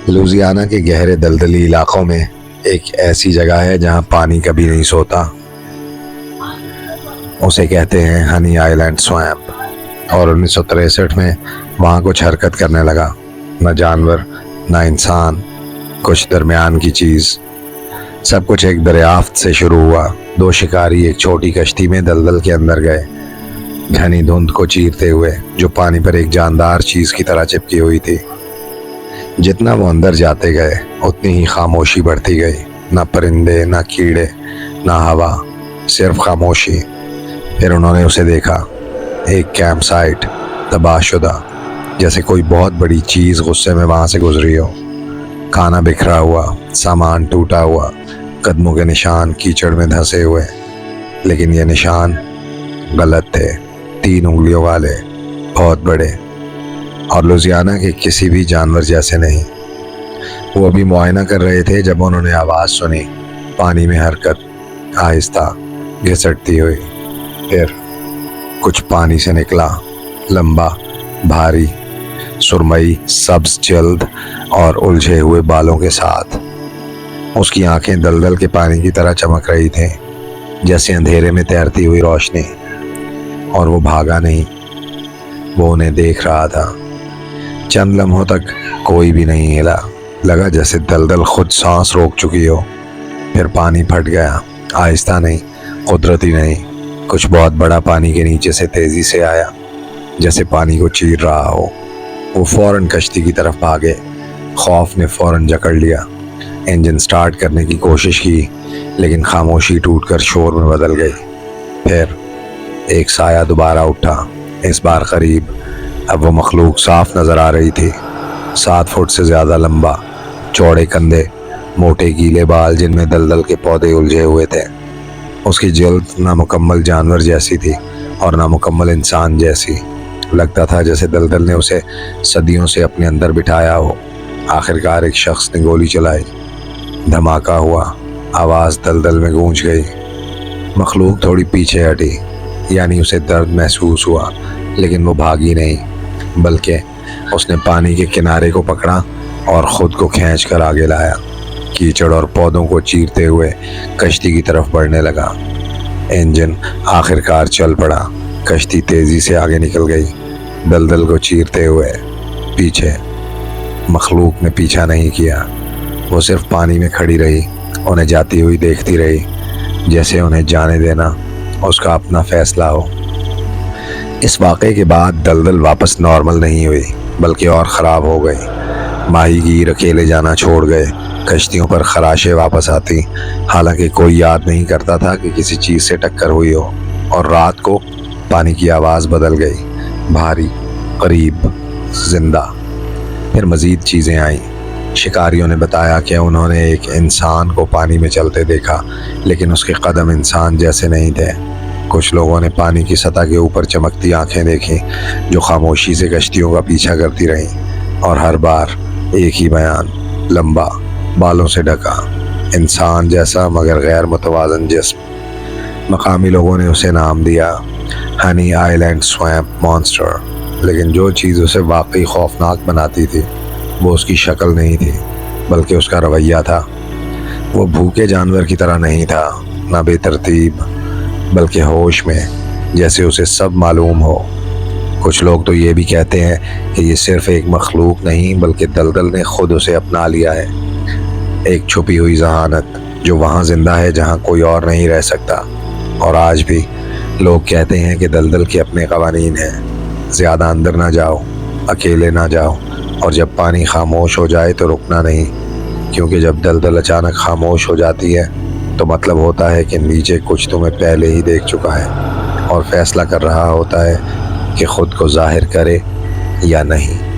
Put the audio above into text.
لوزیانہ کے گہرے دلدلی علاقوں میں ایک ایسی جگہ ہے جہاں پانی کبھی نہیں سوتا۔ اسے کہتے ہیں ہنی آئی لینڈ سویمپ، اور 1963 میں وہاں کچھ حرکت کرنے لگا۔ نہ جانور نہ انسان، کچھ درمیان کی چیز۔ سب کچھ ایک دریافت سے شروع ہوا۔ دو شکاری ایک چھوٹی کشتی میں دلدل کے اندر گئے، گھنی دھند کو چیرتے ہوئے جو پانی پر ایک جاندار چیز کی طرح چپکی ہوئی تھی۔ جتنا وہ اندر جاتے گئے اتنی ہی خاموشی بڑھتی گئی۔ نہ پرندے، نہ کیڑے، نہ ہوا، صرف خاموشی۔ پھر انہوں نے اسے دیکھا، ایک کیمپ سائٹ، تباہ شدہ، جیسے کوئی بہت بڑی چیز غصے میں وہاں سے گزری ہو۔ کھانا بکھرا ہوا، سامان ٹوٹا ہوا، قدموں کے نشان کیچڑ میں دھنسے ہوئے، لیکن یہ نشان غلط تھے، 3 انگلیوں والے، بہت بڑے، اور لوزیانہ کے کسی بھی جانور جیسے نہیں۔ وہ ابھی معائنہ کر رہے تھے جب انہوں نے آواز سنی، پانی میں حرکت، آہستہ، گھسٹتی ہوئی۔ پھر کچھ پانی سے نکلا، لمبا، بھاری، سرمئی سبز جلد اور الجھے ہوئے بالوں کے ساتھ۔ اس کی آنکھیں دلدل کے پانی کی طرح چمک رہی تھیں، جیسے اندھیرے میں تیرتی ہوئی روشنی۔ اور وہ بھاگا نہیں، وہ انہیں دیکھ رہا تھا۔ چند لمحوں تک کوئی بھی نہیں ہلا، لگا جیسے دلدل خود سانس روک چکی ہو۔ پھر پانی پھٹ گیا، آہستہ نہیں، قدرتی نہیں، کچھ بہت بڑا پانی کے نیچے سے تیزی سے آیا، جیسے پانی کو چیر رہا ہو۔ وہ فوراً کشتی کی طرف بھاگے، خوف نے فوراً جکڑ لیا۔ انجن سٹارٹ کرنے کی کوشش کی، لیکن خاموشی ٹوٹ کر شور میں بدل گئی۔ پھر ایک سایہ دوبارہ اٹھا، اس بار قریب۔ اب وہ مخلوق صاف نظر آ رہی تھی، 7 فٹ سے زیادہ لمبا، چوڑے کندھے، موٹے گیلے بال جن میں دلدل کے پودے الجھے ہوئے تھے۔ اس کی جلد نہ مکمل جانور جیسی تھی اور نہ مکمل انسان جیسی۔ لگتا تھا جیسے دلدل نے اسے صدیوں سے اپنے اندر بٹھایا ہو۔ آخرکار ایک شخص نے گولی چلائی، دھماکہ ہوا، آواز دلدل میں گونج گئی۔ مخلوق تھوڑی پیچھے ہٹی، یعنی اسے درد محسوس ہوا، لیکن وہ بھاگی نہیں، بلکہ اس نے پانی کے کنارے کو پکڑا اور خود کو کھینچ کر آگے لایا۔ کیچڑ اور پودوں کو چیرتے ہوئے کشتی کی طرف بڑھنے لگا۔ انجن آخرکار چل پڑا، کشتی تیزی سے آگے نکل گئی، دلدل کو چیرتے ہوئے۔ پیچھے مخلوق نے پیچھا نہیں کیا، وہ صرف پانی میں کھڑی رہی، انہیں جاتی ہوئی دیکھتی رہی، جیسے انہیں جانے دینا اس کا اپنا فیصلہ ہو۔ اس واقعے کے بعد دلدل واپس نارمل نہیں ہوئی، بلکہ اور خراب ہو گئی۔ ماہی گیر اکیلے جانا چھوڑ گئے، کشتیوں پر خراشیں واپس آتی، حالانکہ کوئی یاد نہیں کرتا تھا کہ کسی چیز سے ٹکر ہوئی ہو۔ اور رات کو پانی کی آواز بدل گئی، بھاری، قریب، زندہ۔ پھر مزید چیزیں آئیں۔ شکاریوں نے بتایا کہ انہوں نے ایک انسان کو پانی میں چلتے دیکھا، لیکن اس کے قدم انسان جیسے نہیں تھے۔ کچھ لوگوں نے پانی کی سطح کے اوپر چمکتی آنکھیں دیکھی جو خاموشی سے کشتیوں کا پیچھا کرتی رہیں، اور ہر بار ایک ہی بیان، لمبا، بالوں سے ڈھکا، انسان جیسا مگر غیر متوازن جسم۔ مقامی لوگوں نے اسے نام دیا ہنی آئی لینڈ سویمپ مانسٹر، لیکن جو چیز اسے واقعی خوفناک بناتی تھی وہ اس کی شکل نہیں تھی، بلکہ اس کا رویہ تھا۔ وہ بھوکے جانور کی طرح نہیں تھا، نہ بے ترتیب، بلکہ ہوش میں، جیسے اسے سب معلوم ہو۔ کچھ لوگ تو یہ بھی کہتے ہیں کہ یہ صرف ایک مخلوق نہیں بلکہ دلدل نے خود اسے اپنا لیا ہے، ایک چھپی ہوئی ذہانت جو وہاں زندہ ہے جہاں کوئی اور نہیں رہ سکتا۔ اور آج بھی لوگ کہتے ہیں کہ دلدل کے اپنے قوانین ہیں، زیادہ اندر نہ جاؤ، اکیلے نہ جاؤ، اور جب پانی خاموش ہو جائے تو رکنا نہیں، کیونکہ جب دلدل اچانک خاموش ہو جاتی ہے تو مطلب ہوتا ہے کہ نیچے کچھ تمہیں پہلے ہی دیکھ چکا ہے اور فیصلہ کر رہا ہوتا ہے کہ خود کو ظاہر کرے یا نہیں۔